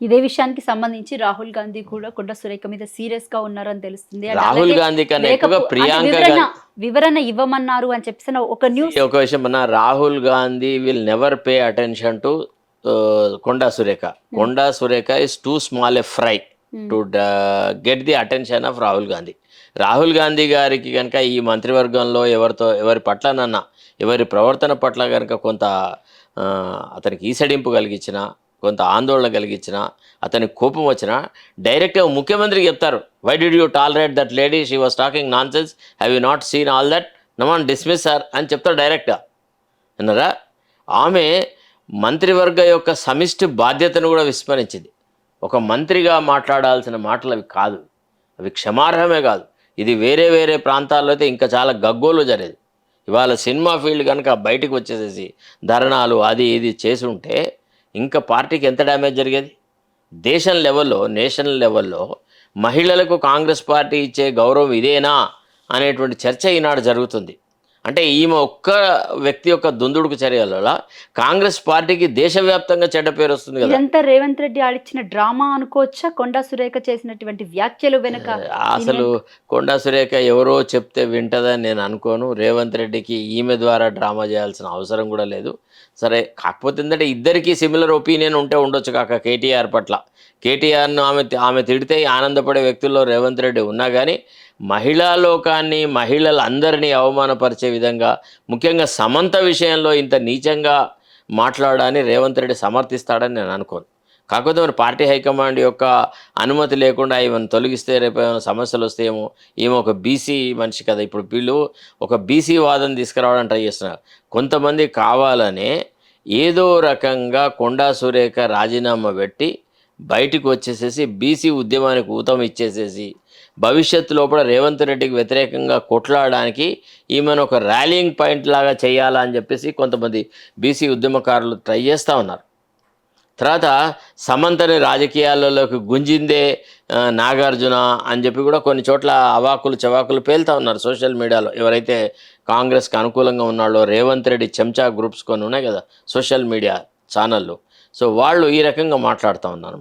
ఇదే విషయానికి సంబంధించి రాహుల్ గాంధీ కూడా కొండ సురేఖ మీద సీరియస్ గా ఉన్నారని తెలుస్తుంది. అండ్ రాహుల్ అలాగే గాంధీ కన్నా ఎక్కువగా ప్రియాంక వివరణ ఇవ్వమన్నారు అని చెప్పేసి ఒక న్యూస్. ఒక విషయం అన్న, Rahul Gandhi will never pay attention to Konda Surekha. Konda Surekha is two small a fry to get the attention of Rahul Gandhi. Rahul Gandhi గారికి కనుక ఈ మంత్రివర్గంలో ఎవరి పట్లనన్నా, ఎవరి ప్రవర్తన పట్ల కనుక కొంత అతనికి ఈసడింపు కలిగించిన, కొంత ఆందోళన కలిగించిన, అతనికి కోపం వచ్చినా డైరెక్ట్గా ముఖ్యమంత్రికి చెప్తారు, why did you tolerate that lady, she was talking nonsense, have you not seen all that, నమాన్ డిస్మిస్ సార్ అని చెప్తారు డైరెక్ట్గా. అన్నారా? ఆమె మంత్రివర్గ యొక్క సమిష్టి బాధ్యతను కూడా విస్మరించింది. ఒక మంత్రిగా మాట్లాడాల్సిన మాటలు అవి కాదు, అవి క్షమార్హమే కాదు. ఇది వేరే ప్రాంతాల్లో అయితే ఇంకా చాలా గగ్గోలు జరిగేది. ఇవాళ సినిమా ఫీల్డ్ కనుక బయటకు వచ్చేసేసి ధర్నాలు అది ఇది చేసి ఉంటే ఇంకా పార్టీకి ఎంత డ్యామేజ్ జరిగేది. దేశం లెవెల్లో, నేషనల్ లెవెల్లో మహిళలకు కాంగ్రెస్ పార్టీ ఇచ్చే గౌరవం ఇదేనా అనేటువంటి చర్చ ఈనాడు జరుగుతుంది. అంటే ఈమె ఒక్క వ్యక్తి యొక్క దుందుడుకు చర్యల వల్ల కాంగ్రెస్ పార్టీకి దేశవ్యాప్తంగా చెడ్డ పేరు వస్తుంది కదా. ఇదంతా రేవంత్ రెడ్డి ఆడిచ్చిన డ్రామా అనుకోవచ్చా? కొండా సురేఖ చేసినటువంటి వ్యాఖ్యలు వెనుక అసలు కొండా సురేఖ ఎవరో చెప్తే వింటదని నేను అనుకోను. రేవంత్ రెడ్డికి ఈమె ద్వారా డ్రామా చేయాల్సిన అవసరం కూడా లేదు. సరే, కాకపోతే ఏంటంటే ఇద్దరికీ సిమిలర్ ఒపీనియన్ ఉంటే ఉండొచ్చు కాక కేటీఆర్ పట్ల. కేటీఆర్ను ఆమె తిడితే ఆనందపడే వ్యక్తుల్లో రేవంత్ రెడ్డి ఉన్నా కానీ మహిళా లోకాన్ని, మహిళలందరినీ అవమానపరిచే విధంగా, ముఖ్యంగా సమంత విషయంలో ఇంత నీచంగా మాట్లాడని రేవంత్ రెడ్డి సమర్థిస్తాడని నేను అనుకోను. కాకపోతే మరి పార్టీ హైకమాండ్ యొక్క అనుమతి లేకుండా ఈమెను తొలగిస్తే రేపు ఏమైనా సమస్యలు వస్తాయేమో. ఈమె ఒక బీసీ మనిషి కదా. ఇప్పుడు వీళ్ళు ఒక బీసీ వాదన తీసుకురావడానికి ట్రై చేస్తున్నారు. కొంతమంది కావాలనే ఏదో రకంగా కొండా సురేఖ రాజీనామా పెట్టి బయటకు వచ్చేసేసి బీసీ ఉద్యమానికి ఊతం ఇచ్చేసేసి భవిష్యత్తు లోపల రేవంత్ రెడ్డికి వ్యతిరేకంగా కొట్లాడడానికి ఈమెను ఒక ర్యాలింగ్ పాయింట్ లాగా చేయాలా అని చెప్పేసి కొంతమంది బీసీ ఉద్యమకారులు ట్రై చేస్తూ ఉన్నారు. తర్వాత సమంతని రాజకీయాలలోకి గుంజిందే నాగార్జున అని చెప్పి కూడా కొన్ని చోట్ల అవాకులు చవాకులు పేలుతూ ఉన్నారు సోషల్ మీడియాలో. ఎవరైతే కాంగ్రెస్కి అనుకూలంగా ఉన్నాడో రేవంత్ రెడ్డి చెంచా గ్రూప్స్ కొన్ని ఉన్నాయి కదా సోషల్ మీడియా ఛానళ్ళు. సో వాళ్ళు ఈ రకంగా మాట్లాడుతూ ఉన్నారు.